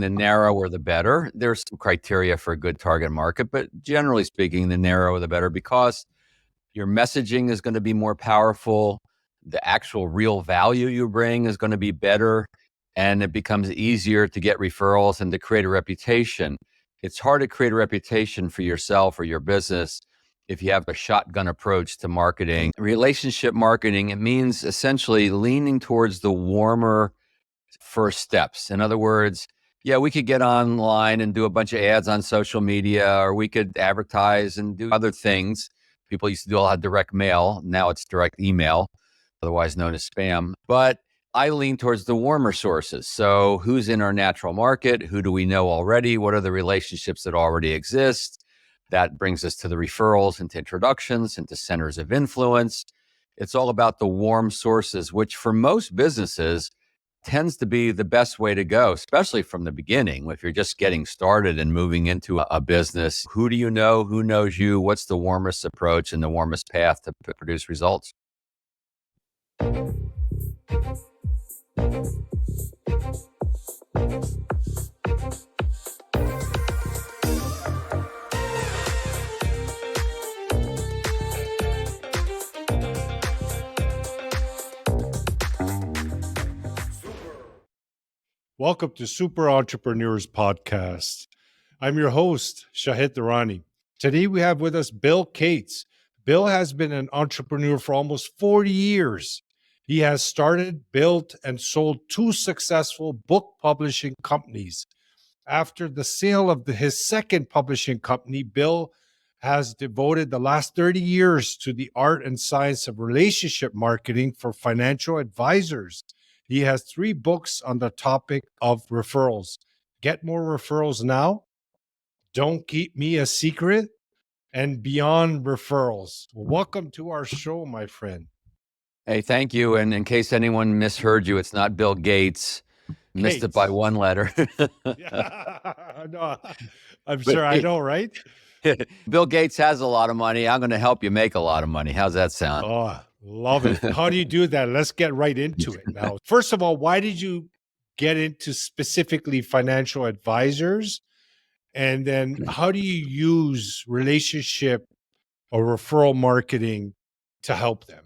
The narrower, the better. There's some criteria for a good target market, but generally speaking, the narrower, the better, because your messaging is going to be more powerful. The actual real value you bring is going to be better, and it becomes easier to get referrals and to create a reputation. It's hard to create a reputation for yourself or your business if you have a shotgun approach to marketing. Relationship marketing, it means essentially leaning towards the warmer first steps. In other words, yeah, we could get online and do a bunch of ads on social media, or we could advertise and do other things. People used to do a lot of direct mail. Now it's direct email, otherwise known as spam. But I lean towards the warmer sources. So who's in our natural market? Who do we know already? What are the relationships that already exist? That brings us to the referrals, into introductions, into centers of influence. It's all about the warm sources, which for most businesses tends to be the best way to go, especially from the beginning. If you're just getting started and moving into a business, who do you know? Who knows you? What's the warmest approach and the warmest path to produce results? Welcome to Super Entrepreneurs Podcast. I'm your host, Shahid Durrani. Today we have with us Bill Cates. Bill has been an entrepreneur for almost 40 years. He has started, built, and sold 2 successful book publishing companies. After the sale of his second publishing company, Bill has devoted the last 30 years to the art and science of relationship marketing for financial advisors. He has 3 books on the topic of referrals. Get More Referrals Now, Don't Keep Me a Secret, and Beyond Referrals. Welcome to our show, my friend. Hey, thank you. And in case anyone misheard you, it's not Bill Gates. Missed it by one letter. Yeah, no, I'm sure I know, right? Bill Gates has a lot of money. I'm going to help you make a lot of money. How's that sound? Oh, love it. How do you do that? Let's get right into it now. First of all, why did you get into specifically financial advisors? And then how do you use relationship or referral marketing to help them?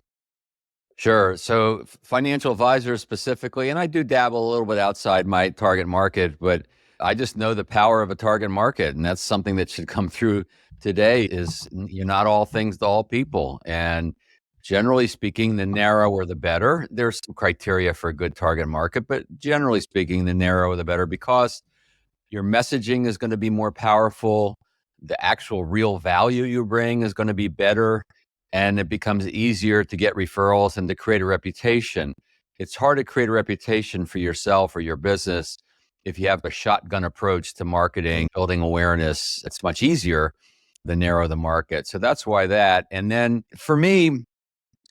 Sure. So financial advisors specifically, and I do dabble a little bit outside my target market, but I just know the power of a target market. And that's something that should come through today is you're not all things to all people. And generally speaking, the narrower, the better. There's some criteria for a good target market, but generally speaking, the narrower, the better, because your messaging is going to be more powerful. The actual real value you bring is going to be better, and it becomes easier to get referrals and to create a reputation. It's hard to create a reputation for yourself or your business if you have a shotgun approach to marketing, building awareness. It's much easier the narrower the market. So that's why that. And then for me,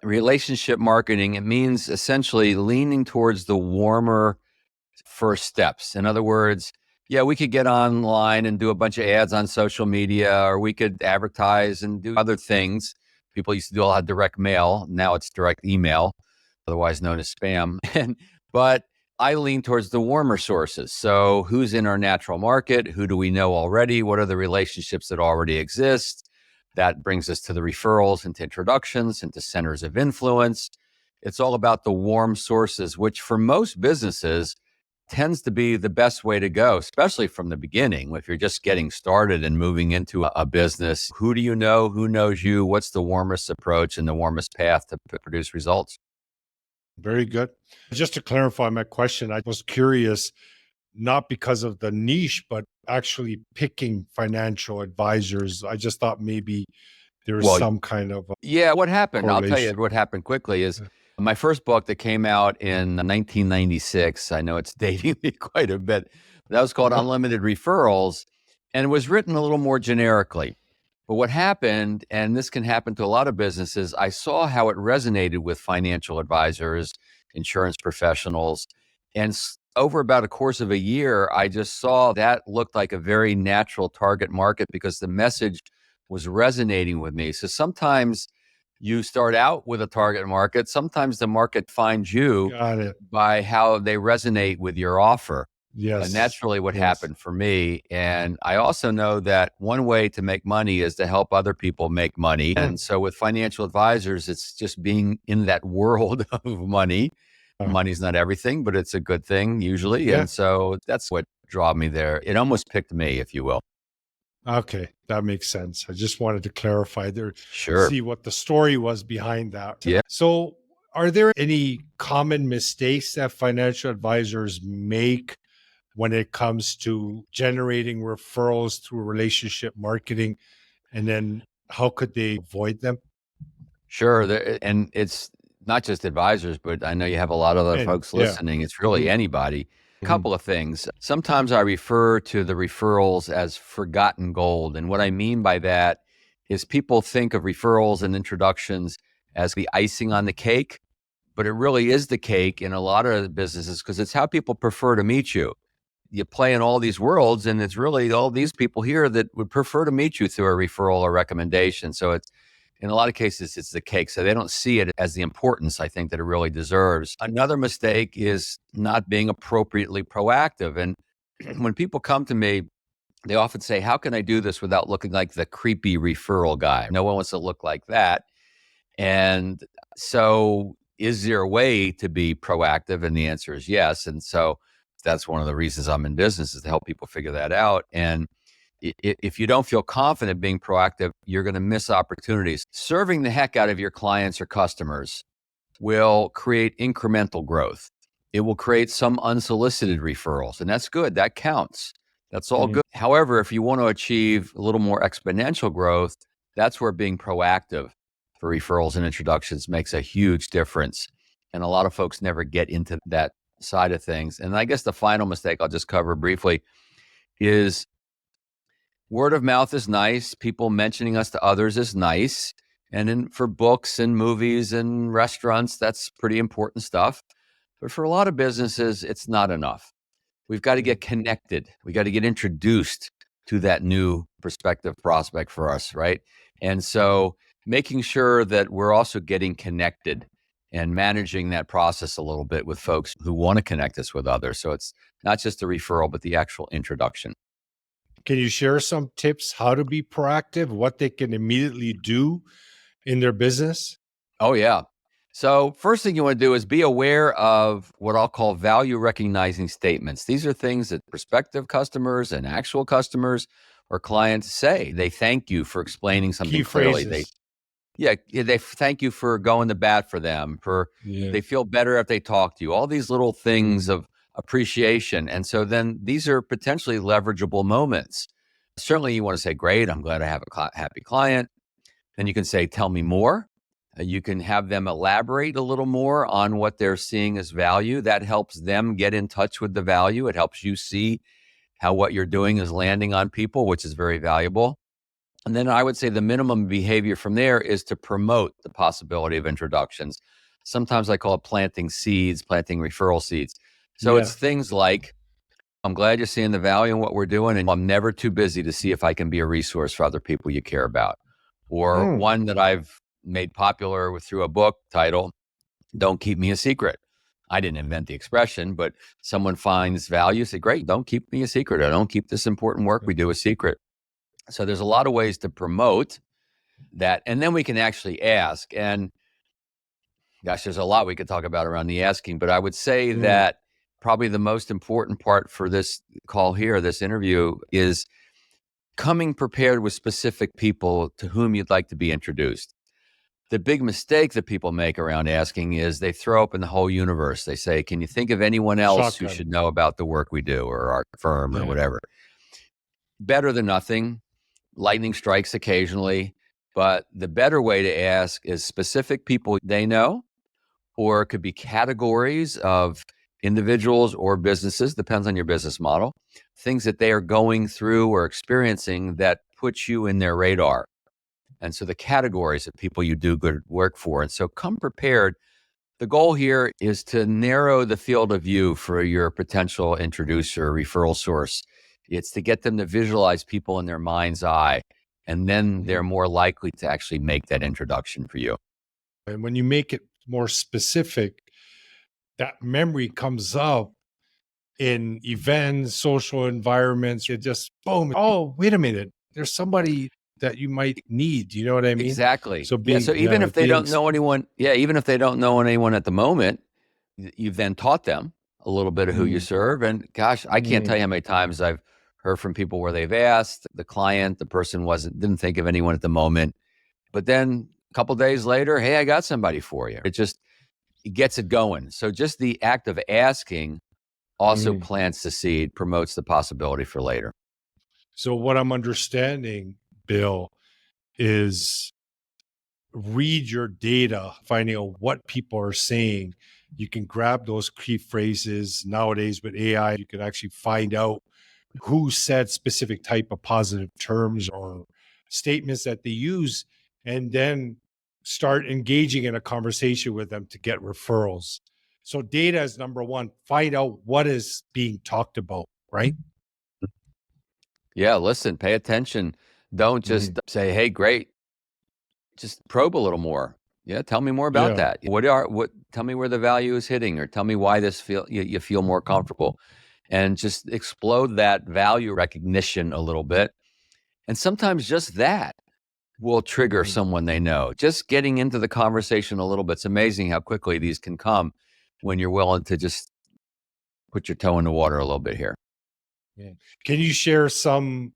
relationship marketing, it means essentially leaning towards the warmer first steps. In other words, yeah, we could get online and do a bunch of ads on social media, or we could advertise and do other things. People used to do a lot of direct mail. Now it's direct email, otherwise known as spam. But I lean towards the warmer sources. So who's in our natural market? Who do we know already? What are the relationships that already exist? That brings us to the referrals, into introductions, into centers of influence. It's all about the warm sources, which for most businesses tends to be the best way to go, especially from the beginning. If you're just getting started and moving into a business, who do you know? Who knows you? What's the warmest approach and the warmest path to produce results? Very good. Just to clarify my question, I was curious, not because of the niche, but actually picking financial advisors. I just thought maybe there's some kind of yeah, what happened? I'll tell you correlation. what happened quickly is my first book that came out in 1996. I know it's dating me quite a bit. That was called Unlimited Referrals, and it was written a little more generically. But what happened, and this can happen to a lot of businesses, I saw how it resonated with financial advisors, insurance professionals. And over about a course of a year, I just saw that looked like a very natural target market because the message was resonating with me. So sometimes you start out with a target market. Sometimes the market finds you Got it. by how they resonate with your offer. And Yes. that's really what Yes. happened for me. And I also know that one way to make money is to help other people make money. Mm. And so with financial advisors, it's just being in that world of money. Money's not everything, but it's a good thing usually. Yeah. And so that's what drew me there. It almost picked me, if you will. Okay, that makes sense. I just wanted to clarify there, Sure. see what the story was behind that. Yeah. So, are there any common mistakes that financial advisors make when it comes to generating referrals through relationship marketing? And then how could they avoid them? Sure. And it's not just advisors, but I know you have a lot of other And folks yeah. listening. It's really Mhm, anybody. mhm, Couple of things. Sometimes I refer to the referrals as forgotten gold. And what I mean by that is people think of referrals and introductions as the icing on the cake, but it really is the cake in a lot of businesses because it's how people prefer to meet you. You play in all these worlds, and it's really all these people here that would prefer to meet you through a referral or recommendation. So it's in a lot of cases, it's the cake. So they don't see it as the importance I think that it really deserves. Another mistake is not being appropriately proactive. And when people come to me, they often say, how can I do this without looking like the creepy referral guy? No one wants to look like that. And so, is there a way to be proactive? And the answer is yes. And so, that's one of the reasons I'm in business is to help people figure that out. And if you don't feel confident being proactive, you're going to miss opportunities. Serving the heck out of your clients or customers will create incremental growth. It will create some unsolicited referrals, and that's good. That counts. That's all mhm. good. However, if you want to achieve a little more exponential growth, that's where being proactive for referrals and introductions makes a huge difference. And a lot of folks never get into that side of things. And I guess the final mistake I'll just cover briefly is word of mouth is nice. People mentioning us to others is nice. And then for books and movies and restaurants, that's pretty important stuff. But for a lot of businesses, it's not enough. We've got to Mhm. get connected. We got to get introduced to that new prospective prospect for us, right? And so making sure that we're also getting connected and managing that process a little bit with folks who want to connect us with others. So it's not just a referral, but the actual introduction. Can you share some tips how to be proactive, what they can immediately do in their business? Oh, yeah. So, first thing you want to do is be aware of what I'll call value recognizing statements. These are things that prospective customers and actual customers or clients say. They thank you for explaining Key something clearly. phrases. They thank you for going to bat for them, for Yeah. they feel better if they talk to you. All these little things Mhm. of appreciation. And so then these are potentially leverageable moments. Certainly you want to say, "Great, I'm glad I have a happy client." Then you can say, tell me more. You can have them elaborate a little more on what they're seeing as value. That helps them get in touch with the value. It helps you see how what you're doing is landing on people, which is very valuable. And then I would say the minimum behavior from there is to promote the possibility of introductions. Sometimes I call it planting seeds, planting referral seeds. So Yeah. it's things like, I'm glad you're seeing the value in what we're doing, and I'm never too busy to see if I can be a resource for other people you care about. Or Mm. one that I've made popular through a book title, Don't Keep Me a Secret. I didn't invent the expression, but someone finds value, say, great, don't keep me a secret. I don't keep this important work we do a secret. So there's a lot of ways to promote that. And then we can actually ask. And gosh, there's a lot we could talk about around the asking, but I would say Mm. that probably the most important part for this call here, this interview, is coming prepared with specific people to whom you'd like to be introduced. The big mistake that people make around asking is they throw open the whole universe. They say, can you think of anyone else who Shotgun. should know about the work we do or our firm or Yeah. whatever? Better than nothing. Lightning strikes occasionally, but the better way to ask is specific people they know, or it could be categories of individuals or businesses, depends on your business model, things that they are going through or experiencing that puts you in their radar. And so the categories of people you do good work for. And so come prepared. The goal here is to narrow the field of view for your potential introducer, referral source. It's to get them to visualize people in their mind's eye, and then they're Mhm. more likely to actually make that introduction for you. And when you make it more specific, that memory comes up in events, social environments. It just boom. Oh, wait a minute. There's somebody that you might need. You know what I mean? Exactly. So Yeah. So even if they being don't know anyone, even if they don't know anyone at the moment, you've then taught them a little bit of who you mm, serve. And gosh, I can't tell mm, you how many times I've heard from people where they've asked the client, the person didn't think of anyone at the moment, but then a couple days later, hey, I got somebody for you. It gets it going. So just the act of asking also mm. plants the seed, promotes the possibility for later. So what I'm understanding, Bill, is read your data, finding out what people are saying. You can grab those key phrases. Nowadays with AI, you can actually find out who said specific type of positive terms or statements that they use, and then start engaging in a conversation with them to get referrals. So data is number one. Find out what is being talked about, right? Yeah, listen, pay attention. Don't Mhm. just say, hey, great. Just probe a little more. Yeah, tell me more about Yeah. that. Tell me where the value is hitting, or tell me why you feel more comfortable, and just explode that value recognition a little bit. And sometimes just that will trigger Mhm. someone they know. Just getting into the conversation a little bit. It's amazing how quickly these can come when you're willing to just put your toe in the water a little bit here. Yeah. Can you share some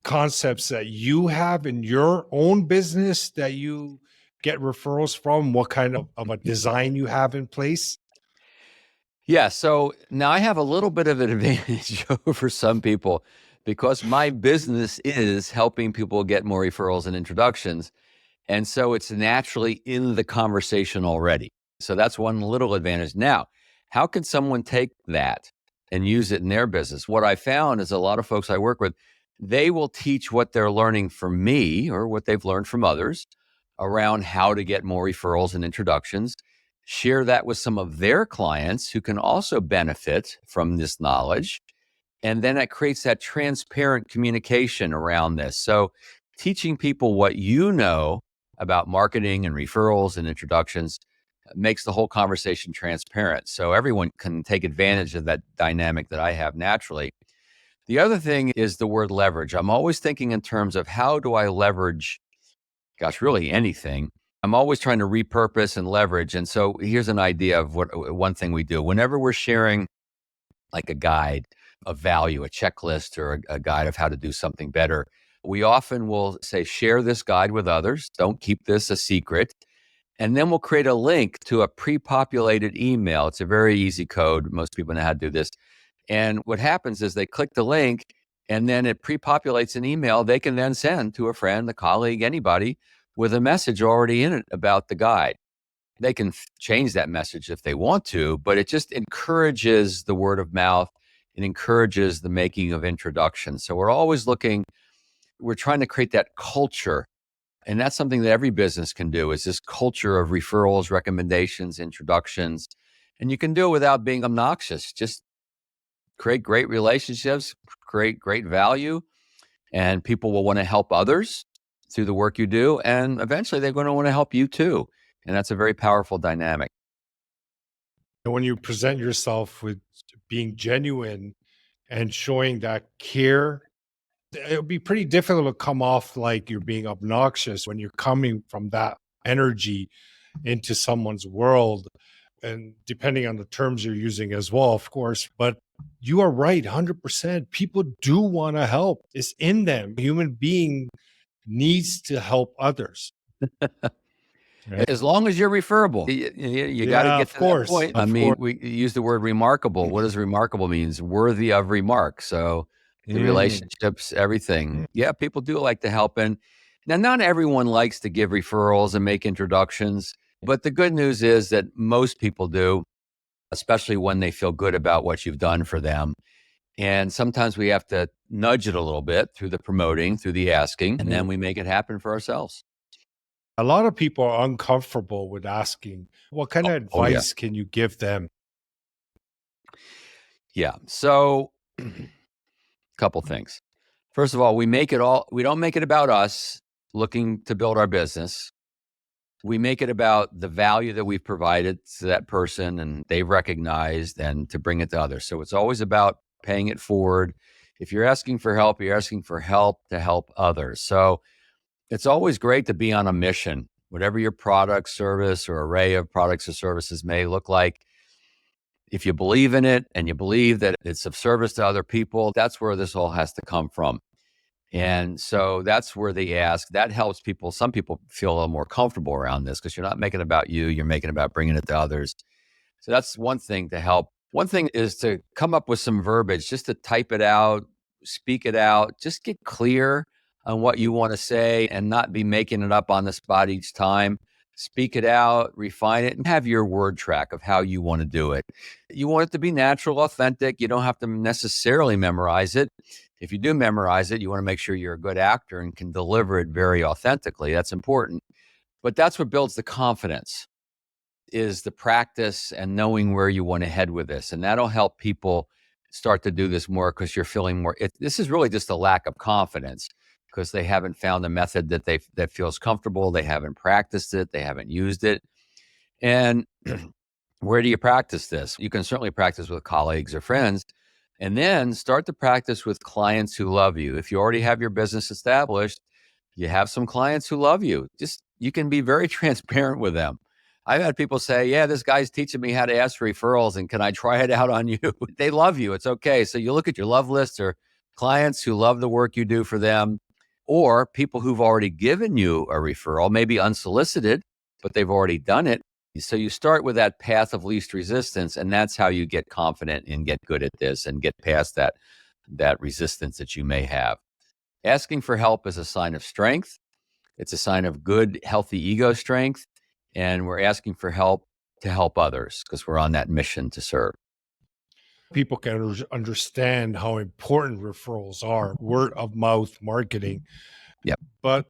concepts that you have in your own business that you get referrals from? What kind of a design you have in place? Yeah, so now I have a little bit of an advantage over some people because my business is helping people get more referrals and introductions. And so it's naturally in the conversation already. So that's one little advantage. Now, how can someone take that and use it in their business? What I found is a lot of folks I work with, they will teach what they're learning from me or what they've learned from others around how to get more referrals and introductions, share that with some of their clients who can also benefit from this knowledge. And then it creates that transparent communication around this. So teaching people what you know about marketing and referrals and introductions makes the whole conversation transparent. So everyone can take advantage of that dynamic that I have naturally. The other thing is the word leverage. I'm always thinking in terms of how do I leverage, gosh, really anything. I'm always trying to repurpose and leverage. And so here's an idea of one thing we do. Whenever we're sharing like a guide of value, a checklist, or a guide of how to do something better, we often will say, share this guide with others. Don't keep this a secret. And then we'll create a link to a pre-populated email. It's a very easy code. Most people know how to do this. And what happens is they click the link and then it pre-populates an email they can then send to a friend, a colleague, anybody with a message already in it about the guide. They can change that message if they want to, but it just encourages the word of mouth. It encourages the making of introductions. So we're trying to create that culture. And that's something that every business can do is this culture of referrals, recommendations, introductions. And you can do it without being obnoxious. Just create great relationships, create great value, and people will want to help others through the work you do. And eventually they're going to want to help you too. And that's a very powerful dynamic. And when you present yourself with being genuine and showing that care, it would be pretty difficult to come off like you're being obnoxious when you're coming from that energy into someone's world. And depending on the terms you're using as well, of course, but you are right 100%. People do want to help. It's in them. Human being needs to help others. Right? As long as you're referable, you got to Yeah, get of to that course. point. I Of mean, course. we use the word remarkable. What does remarkable means? Worthy of remark. So the Mhm. relationships, everything. Yeah, people do like to help. And now, not everyone likes to give referrals and make introductions, but the good news is that most people do, especially when they feel good about what you've done for them. And sometimes we have to nudge it a little bit through the promoting, through the asking, and then Mhm. we make it happen for ourselves. A lot of people are uncomfortable with asking. What kind of Oh, yeah. advice can you give them? Yeah. So, couple things. First of all, we don't make it about us looking to build our business. We make it about the value that we've provided to that person and they've recognized and to bring it to others. So it's always about paying it forward. If you're asking for help, you're asking for help to help others. So it's always great to be on a mission, whatever your product, service, or array of products or services may look like. If you believe in it and you believe that it's of service to other people, that's where this all has to come from. And so that's where the ask, that helps people. Some people feel a little more comfortable around this because you're not making it about you, you're making it about bringing it to others. So that's one thing to help. One thing is to come up with some verbiage, just to type it out, speak it out, just get clear on what you want to say and not be making it up on the spot each time. Speak it out, refine it, and have your word track of how you want to do it. You want it to be natural, authentic. You don't have to necessarily memorize it. If you do memorize it, you want to make sure you're a good actor and can deliver it very authentically. That's important. But that's what builds the confidence, is the practice and knowing where you want to head with this. And that'll help people start to do this more because you're feeling more. This is really just a lack of confidence because they haven't found a method that feels comfortable. They haven't practiced it. They haven't used it. And where do you practice this? You can certainly practice with colleagues or friends, and then start to practice with clients who love you. If you already have your business established, you have some clients who love you. Just, you can be very transparent with them. I've had people say, yeah, this guy's teaching me how to ask for referrals and can I try it out on you? They love you. It's okay. So you look at your love list, or clients who love the work you do for them, or people who've already given you a referral, maybe unsolicited, but they've already done it. So you start with that path of least resistance, and that's how you get confident and get good at this and get past that resistance that you may have. Asking for help is a sign of strength. It's a sign of good, healthy ego strength. And we're asking for help to help others because we're on that mission to serve. People can understand how important referrals are, word of mouth marketing. Yep. But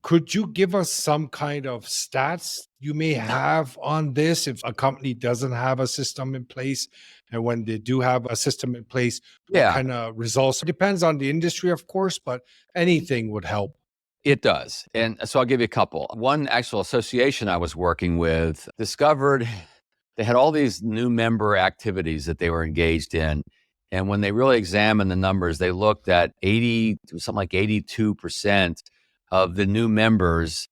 could you give us some kind of stats you may have on this if a company doesn't have a system in place? And when they do have a system in place, what Yeah, kind of results? It depends on the industry, of course, but anything would help. it does. And so I'll give you a couple. One actual association I was working with discovered they had all these new member activities that they were engaged in. And when they really examined the numbers, they looked at something like 82% of the new members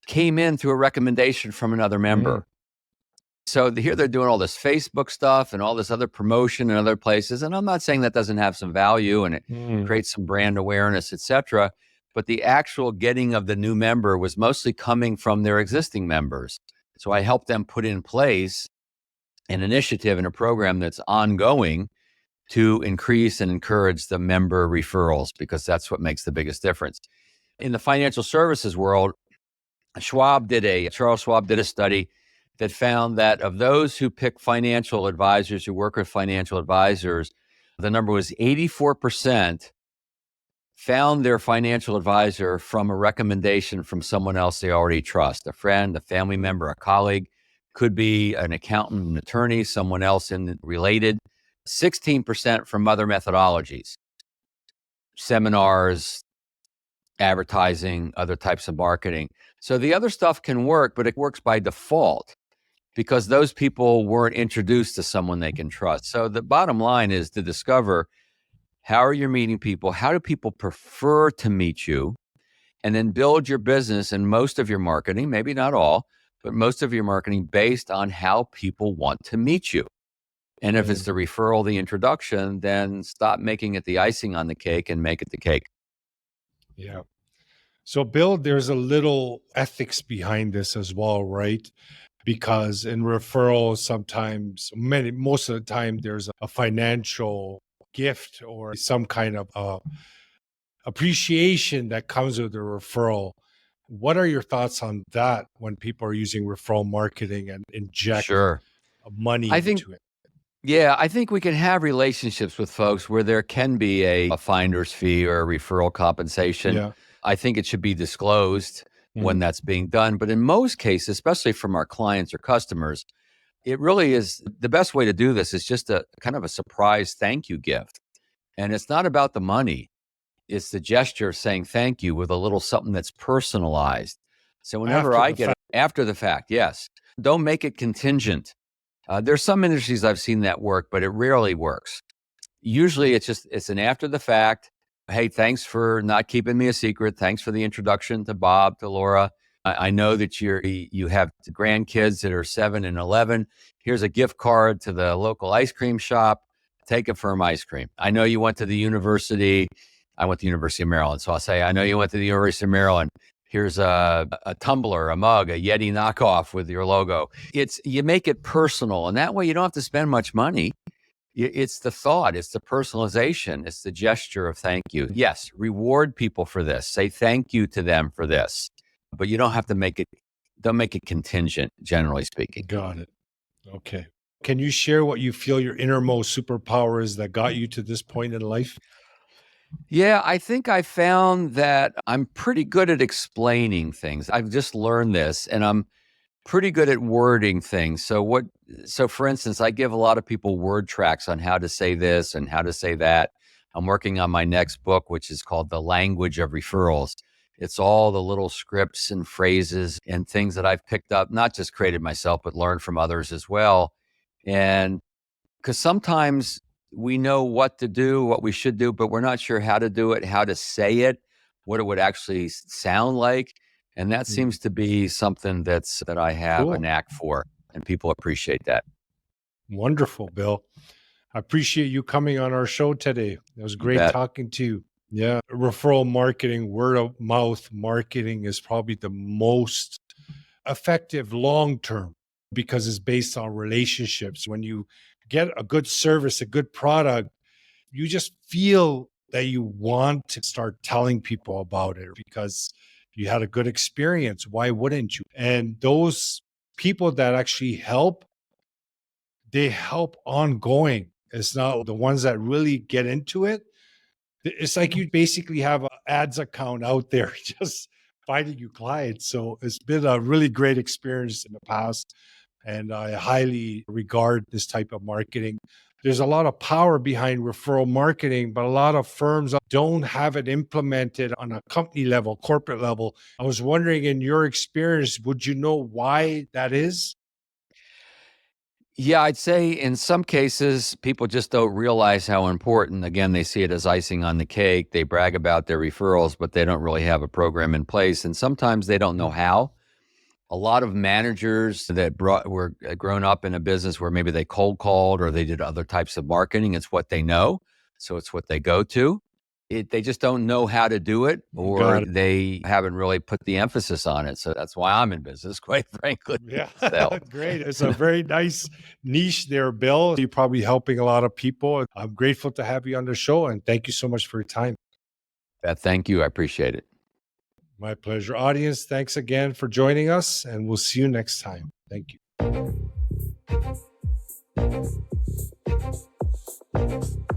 came in through a recommendation from another Mm, member. So here they're doing all this Facebook stuff and all this other promotion in other places. And I'm not saying that doesn't have some value and it mm, creates some brand awareness, et cetera. But the actual getting of the new member was mostly coming from their existing members. So I helped them put in place an initiative and a program that's ongoing to increase and encourage the member referrals, because that's what makes the biggest difference. In the financial services world, Charles Schwab did a study that found that of those who pick financial advisors, who work with financial advisors, the number was 84% found their financial advisor from a recommendation from someone else they already trust, a friend, a family member, a colleague, could be an accountant, an attorney, someone else related. 16% from other methodologies, seminars, advertising, other types of marketing. So the other stuff can work, but it works by default because those people weren't introduced to someone they can trust. So the bottom line is to discover, how are you meeting people? How do people prefer to meet you? And then build your business and most of your marketing, maybe not all, but most of your marketing based on how people want to meet you. And if it's mm, the referral, the introduction, then stop making it the icing on the cake and make it the cake. yeah. So, Bill, there's a little ethics behind this as well, right? Because in referrals, sometimes, most of the time, there's a financial gift or some kind of appreciation that comes with a referral. What are your thoughts on that when people are using referral marketing and inject Sure. money I think, into it? yeah, I think we can have relationships with folks where there can be a finder's fee or a referral compensation. Yeah. I think it should be disclosed when Mhm. that's being done. But in most cases, especially from our clients or customers, it really is the best way to do this is just a kind of a surprise thank you gift. And it's not about the money. It's the gesture of saying thank you with a little something that's personalized. So whenever After I the get it fact. after the fact, yes, don't make it contingent. There's some industries I've seen that work, but it rarely works. Usually it's an after the fact. Hey, thanks for not keeping me a secret. Thanks for the introduction to Bob, to Laura. I know that you have grandkids that are 7 and 11. Here's a gift card to the local ice cream shop. Take it for ice cream. I know you went to the university. I went to the University of Maryland. So I'll say, I know you went to the University of Maryland. Here's a tumbler, a mug, a Yeti knockoff with your logo. You make it personal, and that way you don't have to spend much money. It's the thought, it's the personalization, it's the gesture of thank you. Yes, reward people for this. Say thank you to them for this, but you don't have to don't make it contingent, generally speaking. Got it. Okay. Can you share what you feel your innermost superpower is that got you to this point in life? Yeah, I think I found that I'm pretty good at explaining things. I've just learned this, and I'm pretty good at wording things. So for instance, I give a lot of people word tracks on how to say this and how to say that. I'm working on my next book, which is called The Language of Referrals. It's all the little scripts and phrases and things that I've picked up, not just created myself, but learned from others as well. And because sometimes we know what to do, what we should do, but we're not sure how to do it, how to say it, what it would actually sound like. And that Mm. seems to be something that I have a Cool. knack for, and people appreciate that. Wonderful, Bill. I appreciate you coming on our show today. It was You great bet. talking to you. Yeah. Referral marketing, word of mouth marketing is probably the most effective long term because it's based on relationships. When you get a good service, a good product, you just feel that you want to start telling people about it because you had a good experience. Why wouldn't you? And those people that actually help, they help ongoing. It's not the ones that really get into it. It's like you basically have an ads account out there just finding you clients. So it's been a really great experience in the past. And I highly regard this type of marketing. There's a lot of power behind referral marketing, but a lot of firms don't have it implemented on a company level, corporate level. I was wondering, in your experience, would you know why that is? Yeah, I'd say in some cases, people just don't realize how important. Again, they see it as icing on the cake. They brag about their referrals, but they don't really have a program in place. And sometimes they don't know how. A lot of managers that were grown up in a business where maybe they cold called or they did other types of marketing. It's what they know, so it's what they go to. They just don't know how to do it, or Got it. they haven't really put the emphasis on it. So that's why I'm in business, quite frankly. Yeah, So great. It's a very nice niche there, Bill. You're probably helping a lot of people. I'm grateful to have you on the show and thank you so much for your time. thank you. I appreciate it. My pleasure. Audience, thanks again for joining us, and we'll see you next time. Thank you.